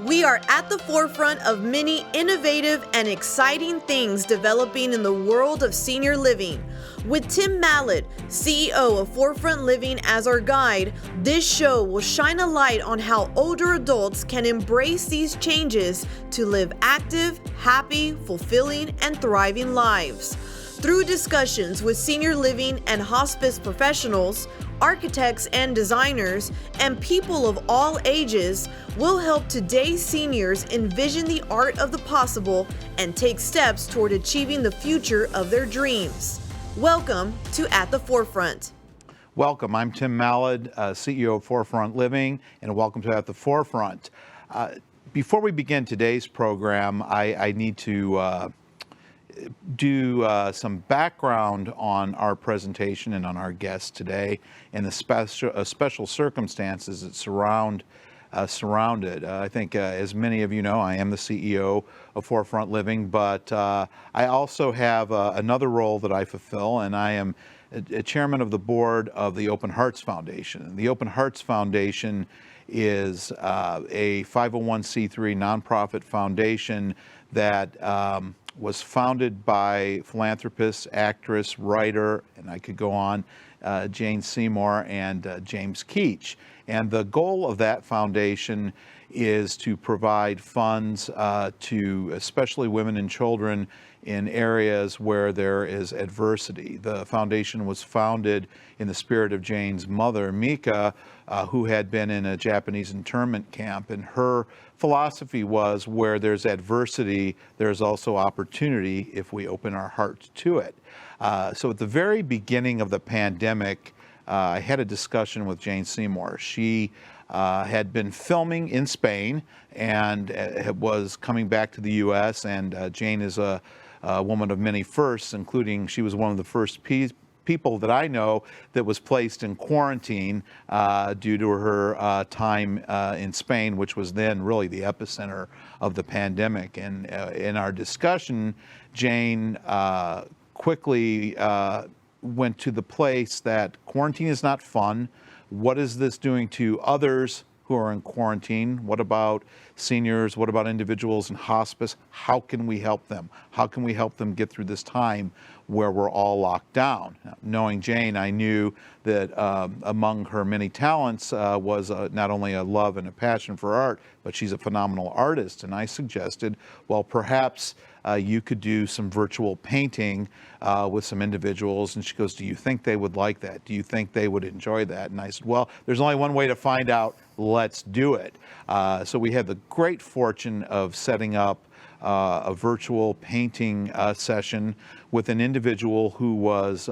We are at the forefront of many innovative and exciting things developing in the world of senior living. With Tim Mallad, CEO of Forefront Living, as our guide, this show will shine a light on how older adults can embrace these changes to live active, happy, fulfilling, and thriving lives. Through discussions with senior living and hospice professionals, architects and designers, and people of all ages, will help today's seniors envision the art of the possible and take steps toward achieving the future of their dreams. Welcome to At the Forefront. Welcome. I'm Tim Mallad, CEO of Forefront Living, and welcome to At the Forefront. Before we begin today's program, I need to do some background on our presentation and on our guests today and the special circumstances that surrounded. I think, as many of you know, I am the CEO of Forefront Living, but I also have another role that I fulfill, and I am a chairman of the board of the Open Hearts Foundation. The Open Hearts Foundation is a 501c3 nonprofit foundation that was founded by philanthropist, actress, writer, and I could go on, Jane Seymour and James Keach. And the goal of that foundation is to provide funds to especially women and children in areas where there is adversity. The foundation was founded in the spirit of Jane's mother, Mika, who had been in a Japanese internment camp, and her philosophy was, where there's adversity, there's also opportunity if we open our hearts to it. So at the very beginning of the pandemic, I had a discussion with Jane Seymour. She had been filming in Spain and was coming back to the U.S., and Jane is a woman of many firsts, including she was one of the first people that I know that was placed in quarantine due to her time in Spain, which was then really the epicenter of the pandemic. And in our discussion, Jane quickly went to the place that quarantine is not fun. What is this doing to others who are in quarantine? What about seniors? What about individuals in hospice? How can we help them? How can we help them get through this time where we're all locked down? Now, knowing Jane, I knew that among her many talents was not only a love and a passion for art, but she's a phenomenal artist. And I suggested, well, perhaps you could do some virtual painting with some individuals. And she goes, do you think they would like that? Do you think they would enjoy that? And I said, well, there's only one way to find out. Let's do it. So we had the great fortune of setting up a virtual painting session with an individual who was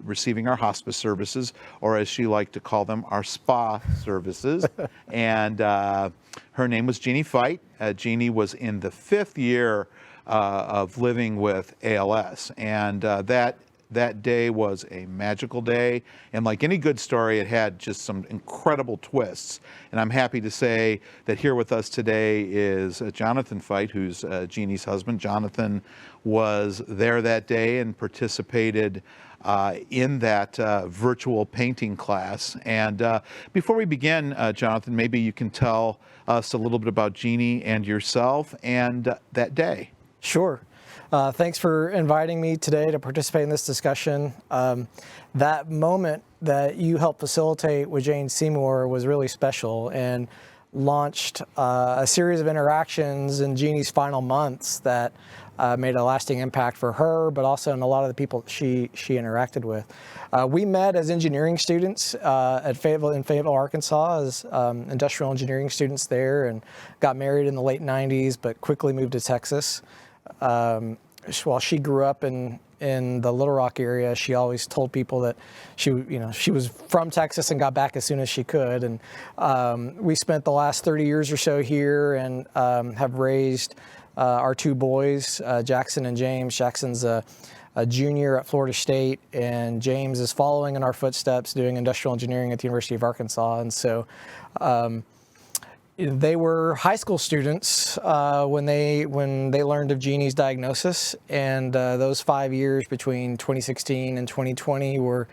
receiving our hospice services, or as she liked to call them, our spa services. And her name was Jeanie Fite. Jeanie was in the 5th year of living with ALS, and that day was a magical day, and like any good story, it had just some incredible twists. And I'm happy to say that here with us today is Jonathon Fite, who's Jeanie's husband. Jonathon was there that day and participated in that virtual painting class. And before we begin, Jonathon, maybe you can tell us a little bit about Jeanie and yourself and that day. Sure. Thanks for inviting me today to participate in this discussion. That moment that you helped facilitate with Jane Seymour was really special and launched a series of interactions in Jeanie's final months that made a lasting impact for her, but also in a lot of the people she interacted with. We met as engineering students in Fayetteville, Arkansas, as industrial engineering students there, and got married in the late 90s, but quickly moved to Texas. While she grew up in the Little Rock area, she always told people that she was from Texas and got back as soon as she could. And we spent the last 30 years or so here and have raised our 2 boys, Jackson and James. Jackson's a junior at Florida State, and James is following in our footsteps doing industrial engineering at the University of Arkansas. And so They were high school students when they learned of Jeannie's diagnosis, and those 5 years between 2016 and 2020 were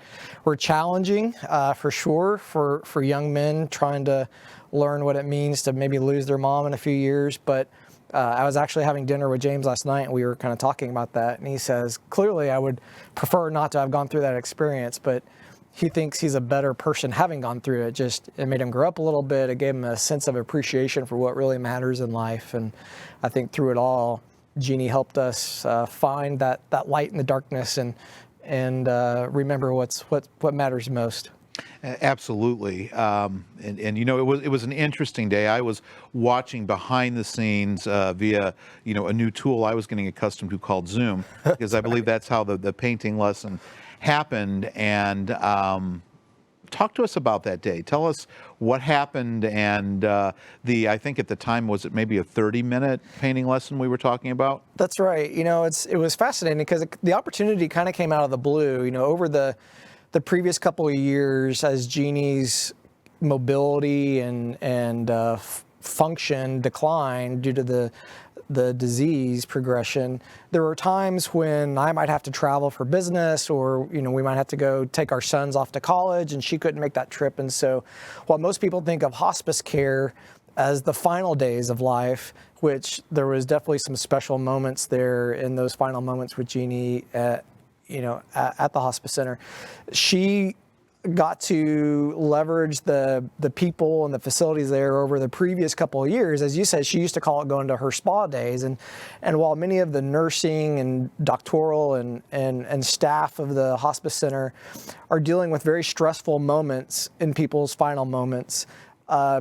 challenging for sure for young men trying to learn what it means to maybe lose their mom in a few years. But I was actually having dinner with James last night, and we were kind of talking about that, and he says, clearly I would prefer not to have gone through that experience, but he thinks he's a better person having gone through it. It made him grow up a little bit. It gave him a sense of appreciation for what really matters in life. And I think through it all, Jeannie helped us find that light in the darkness and remember what matters most. Absolutely, and you know, it was an interesting day. I was watching behind the scenes via a new tool I was getting accustomed to called Zoom, because I believe that's how the painting lesson happened. And talk to us about that day. Tell us what happened, and I think at the time, was it maybe a 30-minute painting lesson we were talking about? That's right. It was fascinating because the opportunity kind of came out of the blue. Over the previous couple of years, as Jeannie's mobility and function declined due to the disease progression, there were times when I might have to travel for business, or we might have to go take our sons off to college, and she couldn't make that trip. And so while most people think of hospice care as the final days of life, which there was definitely some special moments there in those final moments with Jeannie at the hospice center, she got to leverage the people and the facilities there over the previous couple of years. As you said, she used to call it going to her spa days. And while many of the nursing and doctoral and staff of the hospice center are dealing with very stressful moments in people's final moments,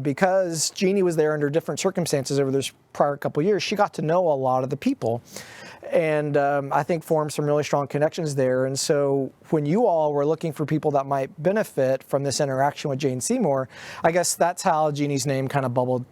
because Jeannie was there under different circumstances over those prior couple of years, she got to know a lot of the people. And I think formed some really strong connections there. And so when you all were looking for people that might benefit from this interaction with Jane Seymour, I guess that's how Jeannie's name kind of bubbled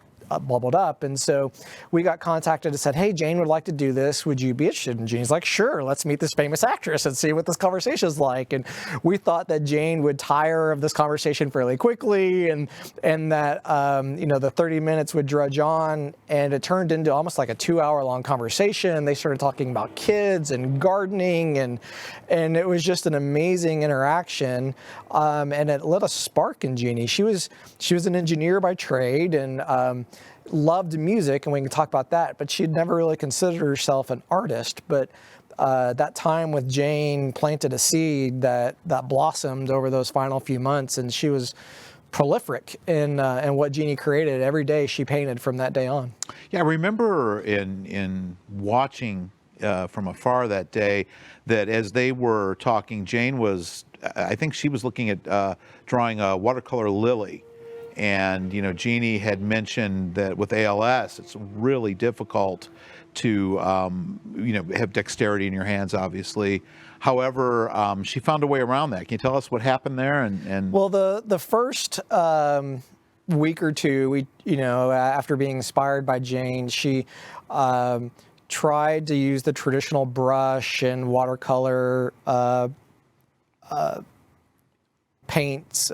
up. And so we got contacted and said, hey, Jane would like to do this. Would you be interested? And Jane's like, sure, let's meet this famous actress and see what this conversation is like. And we thought that Jane would tire of this conversation fairly quickly, and that the 30 minutes would drudge on, and it turned into almost like a 2-hour-long conversation. They started talking about kids and gardening, and it was just an amazing interaction, and it lit a spark in Jeannie. She was an engineer by trade, and loved music, and we can talk about that, but she'd never really considered herself an artist. But that time with Jane planted a seed that blossomed over those final few months, and she was prolific in what Jeannie created. Every day she painted from that day on. Yeah, I remember in watching from afar that day that as they were talking, Jane I think she was looking at drawing a watercolor lily. And, Jeannie had mentioned that with ALS, it's really difficult to, have dexterity in your hands, obviously. However, she found a way around that. Can you tell us what happened there? Well, the first week or two, after being inspired by Jane, she tried to use the traditional brush and watercolor paints,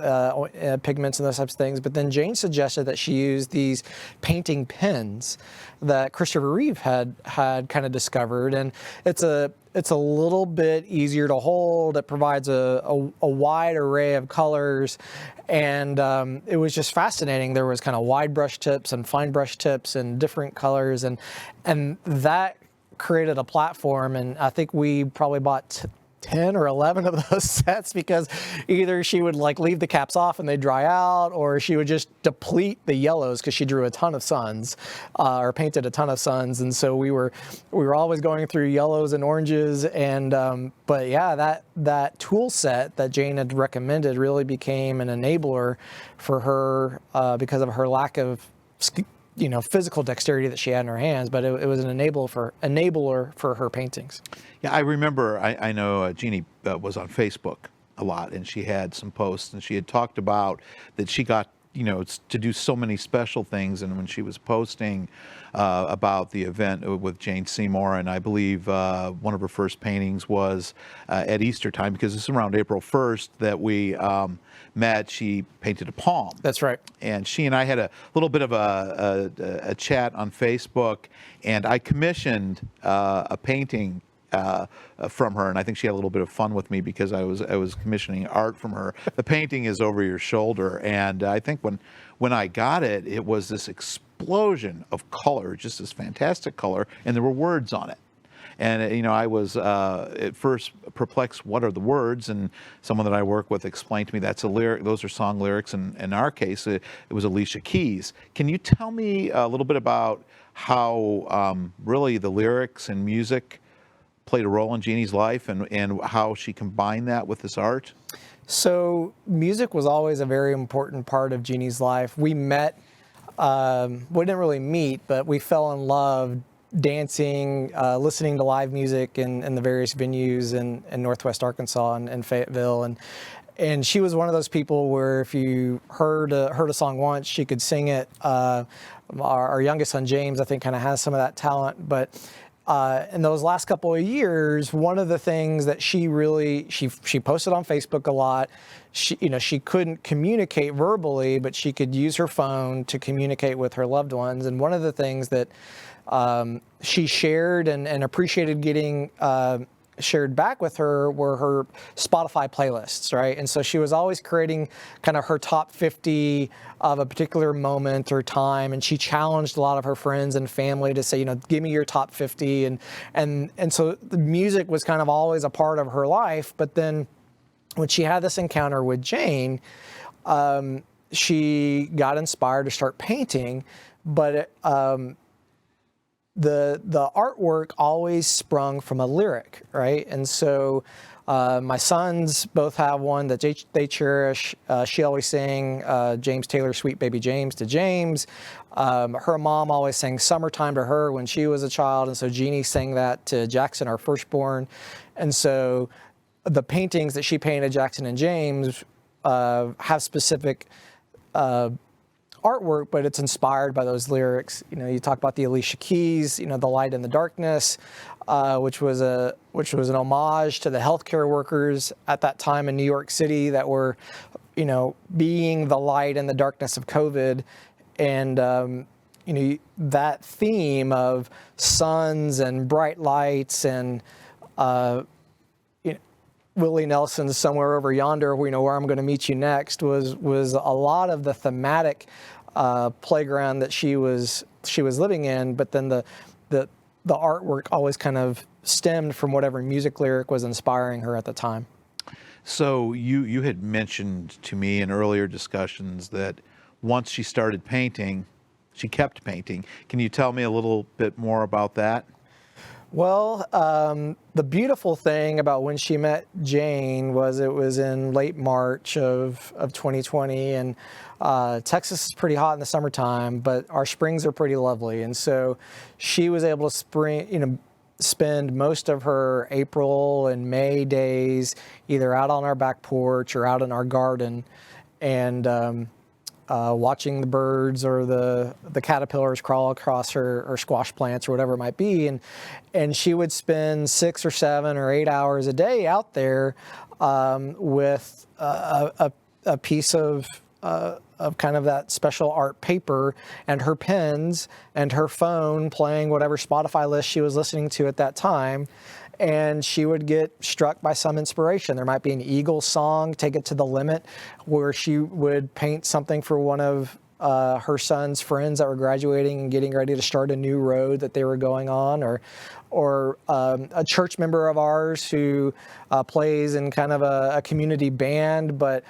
pigments and those types of things. But then Jane suggested that she use these painting pens that Christopher Reeve had kind of discovered. And it's a little bit easier to hold. It provides a wide array of colors. And it was just fascinating. There was kind of wide brush tips and fine brush tips and different colors. And that created a platform. And I think we probably bought 10 or 11 of those sets, because either she would leave the caps off and they dry out, or she would just deplete the yellows because she drew a ton of suns or painted a ton of suns. And so we were always going through yellows and oranges. And but yeah, that tool set that Jane had recommended really became an enabler for her because of her lack of physical dexterity that she had in her hands, but it was an enabler for her paintings. Yeah, I remember, I know Jeannie was on Facebook a lot, and she had some posts, and she had talked about that she got, to do so many special things. And when she was posting about the event with Jane Seymour, and I believe one of her first paintings was at Easter time, because it's around April 1st that we met. She painted a palm. That's right. And she and I had a little bit of a chat on Facebook, and I commissioned a painting from her, and I think she had a little bit of fun with me because I was commissioning art from her. The painting is over your shoulder, and I think when I got it, it was this explosion of color, just this fantastic color, and there were words on it. And I was at first perplexed. What are the words? And someone that I work with explained to me that's a lyric. Those are song lyrics. And in our case, it was Alicia Keys. Can you tell me a little bit about how really the lyrics and music played a role in Jeannie's life, and how she combined that with this art? So music was always a very important part of Jeannie's life. We met, we didn't really meet, but we fell in love dancing, listening to live music in the various venues in Northwest Arkansas and Fayetteville. And she was one of those people where if you heard a song once, she could sing it. Our youngest son, James, I think kind of has some of that talent, but in those last couple of years, one of the things that she posted on Facebook a lot. She couldn't communicate verbally, but she could use her phone to communicate with her loved ones. And one of the things that she shared and appreciated getting shared back with her were her Spotify playlists, right? And so she was always creating kind of her top 50 of a particular moment or time, and she challenged a lot of her friends and family to say, give me your top 50, and so the music was kind of always a part of her life. But then when she had this encounter with Jane, she got inspired to start painting, but the artwork always sprung from a lyric, right? And so my sons both have one that they cherish. She always sang James Taylor's Sweet Baby James to James. Her mom always sang Summertime to her when she was a child, and so Jeannie sang that to Jackson, our firstborn. And so the paintings that she painted, Jackson and James, have specific artwork, but it's inspired by those lyrics. You talk about the Alicia Keys, the Light in the Darkness, which was an homage to the healthcare workers at that time in New York City that were, being the light in the darkness of COVID. And that theme of suns and bright lights and Willie Nelson's Somewhere Over Yonder, where I'm going to meet you next, was a lot of the thematic playground that she was living in. But then the artwork always kind of stemmed from whatever music lyric was inspiring her at the time. So you had mentioned to me in earlier discussions that once she started painting, she kept painting. Can you tell me a little bit more about that? Well, the beautiful thing about when she met Jane was it was in late March of 2020, and Texas is pretty hot in the summertime, but our springs are pretty lovely. And so she was able to spend most of her April and May days either out on our back porch or out in our garden, and watching the birds or the caterpillars crawl across her squash plants or whatever it might be. And she would spend 6 or 7 or 8 hours a day out there with a piece of kind of that special art paper and her pens and her phone, playing whatever Spotify list she was listening to at that time. And she would get struck by some inspiration. There might be an Eagles song, Take It to the Limit, where she would paint something for one of her son's friends that were graduating and getting ready to start a new road that they were going on, or a church member of ours who plays in kind of a community band, but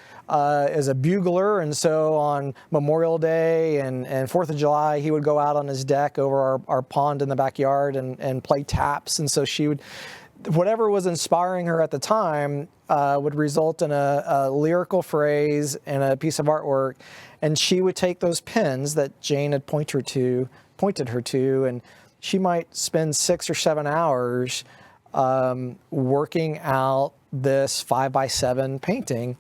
is a bugler. And so on Memorial Day and 4th of July, he would go out on his deck over our pond in the backyard and play taps. And so she would, whatever was inspiring her at the time would result in a lyrical phrase and a piece of artwork. And she would take those pens that Jane had pointed her to, and she might spend 6 or 7 hours working out this 5x7 painting.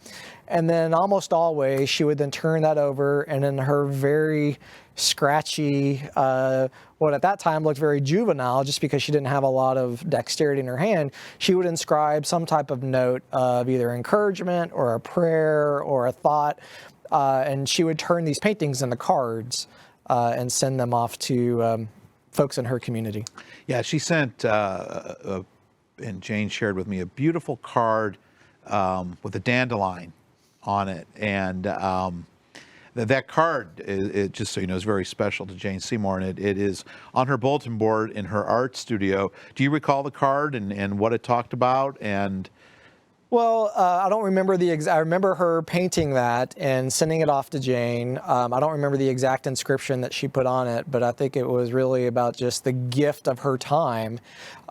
And then almost always she would then turn that over, and in her very scratchy, what at that time looked very juvenile, just because she didn't have a lot of dexterity in her hand, she would inscribe some type of note of either encouragement or a prayer or a thought, and she would turn these paintings into cards and send them off to folks in her community. Yeah, she sent, and Jane shared with me, a beautiful card with a dandelion on it. And that card, it, just so you know, is very special to Jane Seymour, and it is on her bulletin board in her art studio. Do you recall the card and what it talked about? And well, I don't remember I remember her painting that and sending it off to Jane. I don't remember the exact inscription that she put on it, but I think it was really about just the gift of her time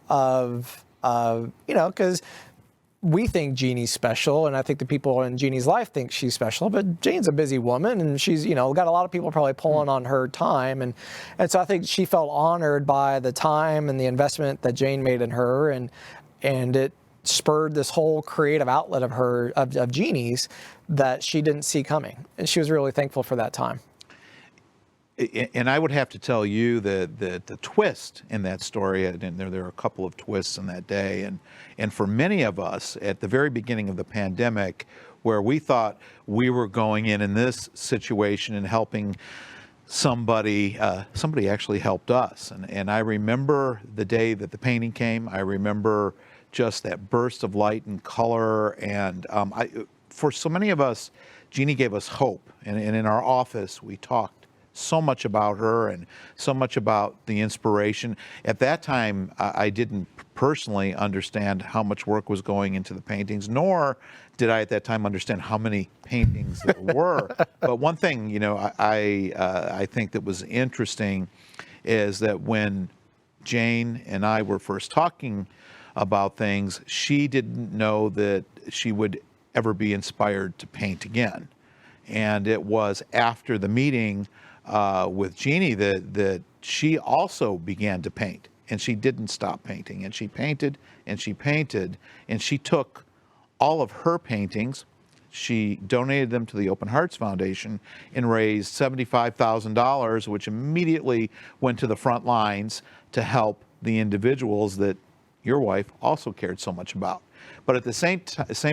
of, because we think Jeannie's special, and I think the people in Jeannie's life think she's special, but Jane's a busy woman, and she's, got a lot of people probably pulling on her time. And so I think she felt honored by the time and the investment that Jane made in her, and it spurred this whole creative outlet of her, of Jeannie's, that she didn't see coming. And she was really thankful for that time. And I would have to tell you that the twist in that story, and there are a couple of twists in that day, and for many of us at the very beginning of the pandemic, where we thought we were going in this situation and helping somebody actually helped us. And I remember the day that the painting came. I remember just that burst of light and color, and for so many of us, Jeannie gave us hope. And in our office, we talked so much about her and so much about the inspiration. At that time, I didn't personally understand how much work was going into the paintings, nor did I at that time understand how many paintings there were. But one thing, I think that was interesting is that when Jane and I were first talking about things, she didn't know that she would ever be inspired to paint again. And it was after the meeting with Jeannie that she also began to paint, and she didn't stop painting, and she painted and she painted, and she took all of her paintings, she donated them to the Open Hearts Foundation and raised $75,000, which immediately went to the front lines to help the individuals that your wife also cared so much about. But at the same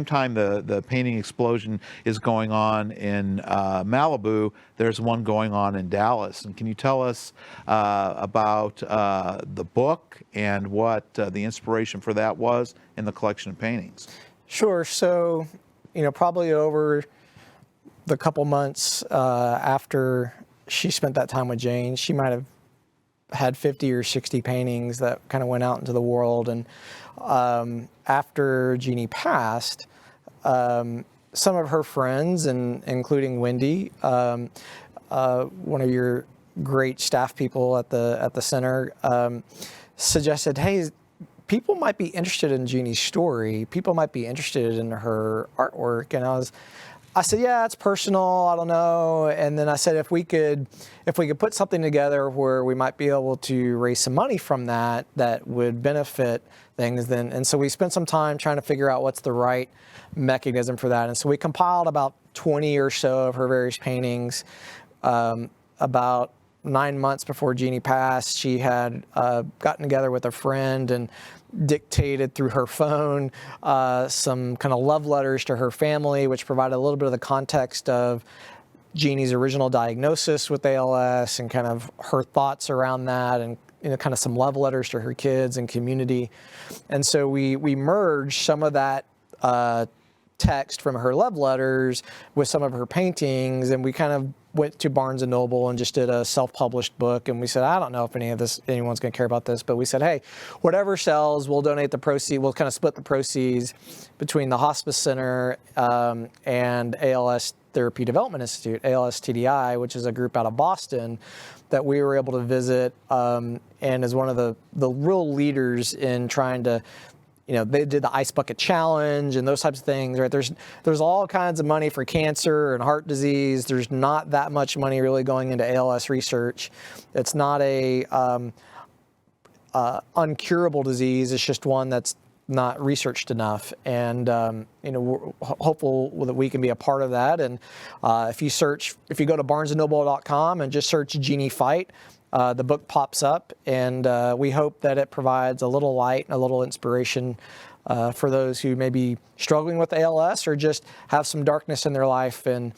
time, the painting explosion is going on in Malibu. There's one going on in Dallas. And can you tell us about the book and what the inspiration for that was in the collection of paintings? Sure. So, probably over the couple months after she spent that time with Jane, she might have had 50 or 60 paintings that kind of went out into the world. And after Jeannie passed, some of her friends, and including Wendy, one of your great staff people at the center, suggested, hey, people might be interested in Jeannie's story. People might be interested in her artwork. And I said, yeah, it's personal. I don't know. And then I said, if we could put something together where we might be able to raise some money from that would benefit things, then. And so we spent some time trying to figure out what's the right mechanism for that. And so we compiled about 20 or so of her various paintings. About 9 months before Jeannie passed, she had gotten together with a friend and dictated through her phone some kind of love letters to her family, which provided a little bit of the context of Jeannie's original diagnosis with ALS and kind of her thoughts around that, and kind of some love letters to her kids and community. And so we merged some of that text from her love letters with some of her paintings, and we kind of went to Barnes & Noble and just did a self-published book. And we said, I don't know if anyone's going to care about this, but we said, hey, whatever sells, we'll donate the proceeds. We'll kind of split the proceeds between the Hospice Center and ALS Therapy Development Institute, ALS TDI, which is a group out of Boston that we were able to visit, and is one of the real leaders in trying to, they did the Ice Bucket Challenge and those types of things, right? There's all kinds of money for cancer and heart disease. There's not that much money really going into ALS research. It's not a uncurable disease. It's just one that's not researched enough. And we're hopeful that we can be a part of that. And if you go to barnesandnoble.com and just search Jeanie Fite, the book pops up, and we hope that it provides a little light and a little inspiration for those who may be struggling with ALS or just have some darkness in their life and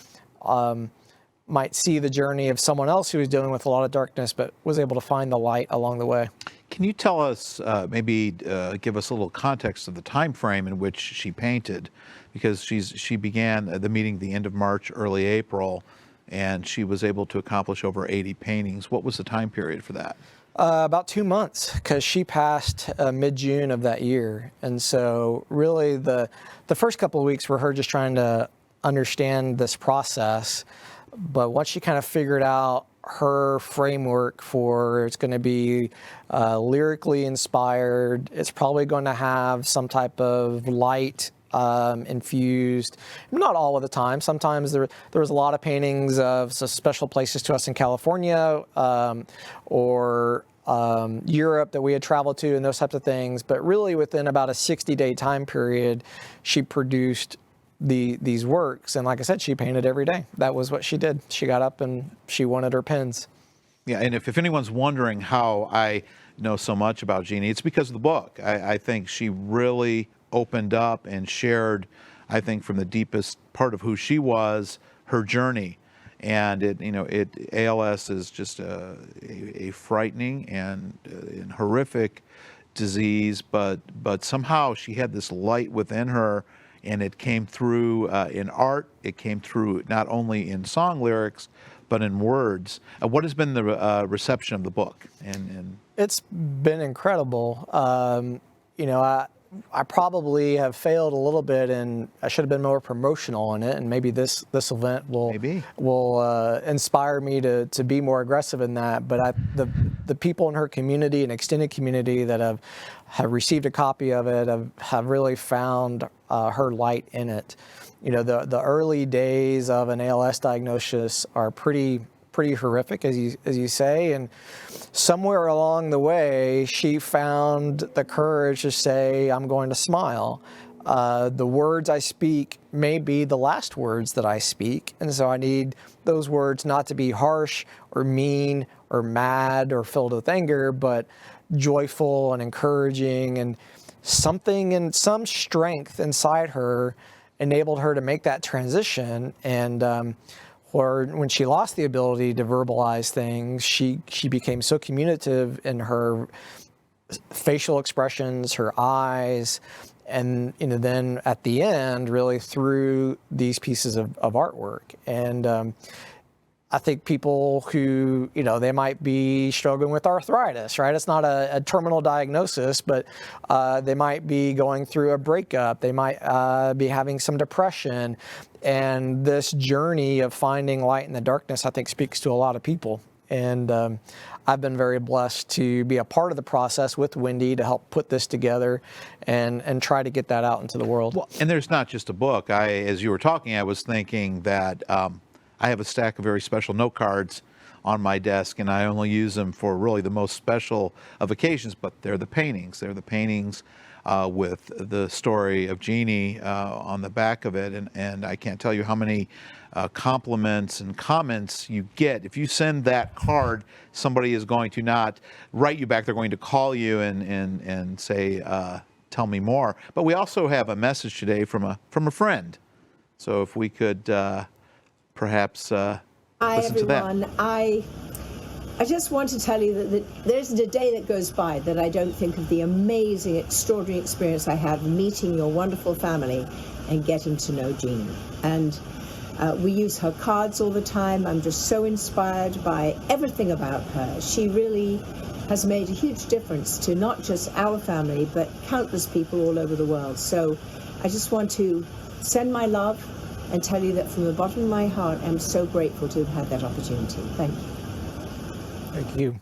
might see the journey of someone else who is dealing with a lot of darkness but was able to find the light along the way. Can you tell us, give us a little context of the time frame in which she painted? Because she began the meeting the end of March, early April, and she was able to accomplish over 80 paintings. What was the time period for that? About 2 months, because she passed mid-June of that year. And so really the first couple of weeks were her just trying to understand this process. But once she kind of figured out her framework for it's going to be lyrically inspired, it's probably going to have some type of light infused, not all of the time. Sometimes there was a lot of paintings of special places to us in California or Europe that we had traveled to and those types of things. But really within about a 60-day time period, she produced these works. And like I said, she painted every day. That was what she did. She got up and she wanted her pens. Yeah, and if anyone's wondering how I know so much about Jeanie, it's because of the book. I think she really opened up and shared, I think, from the deepest part of who she was, her journey. And ALS is just a frightening and horrific disease, but somehow she had this light within her, and it came through in art. It came through not only in song lyrics, but in words. What has been the reception of the book? And it's been incredible. I probably have failed a little bit, and I should have been more promotional in it. And maybe this event will inspire me to be more aggressive in that. But the people in her community and extended community that have received a copy of it have really found her light in it. The early days of an ALS diagnosis are pretty horrific, as you say, and somewhere along the way, she found the courage to say, I'm going to smile. The words I speak may be the last words that I speak, and so I need those words not to be harsh or mean or mad or filled with anger, but joyful and encouraging, and some strength inside her enabled her to make that transition. And or when she lost the ability to verbalize things, she became so communicative in her facial expressions, her eyes, and then at the end, really through these pieces of artwork. And I think people who, they might be struggling with arthritis, right? It's not a terminal diagnosis, but they might be going through a breakup. They might be having some depression. And this journey of finding light in the darkness, I think, speaks to a lot of people. And I've been very blessed to be a part of the process with Wendy to help put this together and try to get that out into the world. Well, and there's not just a book. As you were talking, I was thinking that I have a stack of very special note cards on my desk, and I only use them for really the most special of occasions, but they're the paintings. They're the paintings with the story of Jeanie on the back of it, and I can't tell you how many compliments and comments you get. If you send that card, somebody is going to not write you back. They're going to call you and say, tell me more. But we also have a message today from a friend. So if we could perhaps Hi, listen to everyone. that. I just want to tell you that there isn't a day that goes by that I don't think of the amazing, extraordinary experience I had meeting your wonderful family and getting to know Jeanie. And we use her cards all the time. I'm just so inspired by everything about her. She really has made a huge difference to not just our family, but countless people all over the world. So I just want to send my love and tell you that from the bottom of my heart, I'm so grateful to have had that opportunity. Thank you. Thank you.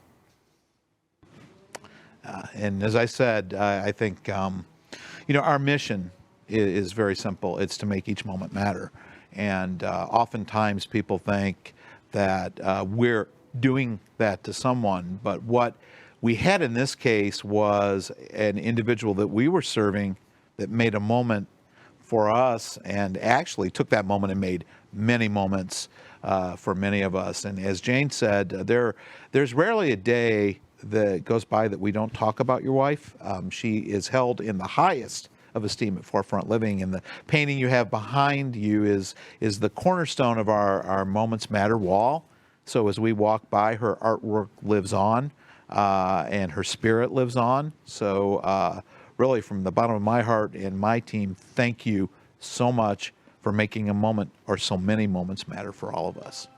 And as I said, I think, our mission is very simple. It's to make each moment matter. And oftentimes people think that we're doing that to someone, but what we had in this case was an individual that we were serving that made a moment for us, and actually took that moment and made many moments for many of us. And as Jane said, there's rarely a day that goes by that we don't talk about your wife. She is held in the highest of esteem at Forefront Living, and the painting you have behind you is the cornerstone of our Moments Matter wall. So as we walk by, her artwork lives on, and her spirit lives on. So really, from the bottom of my heart and my team, thank you so much for making a moment, or so many moments, matter for all of us.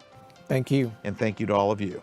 Thank you. And thank you to all of you.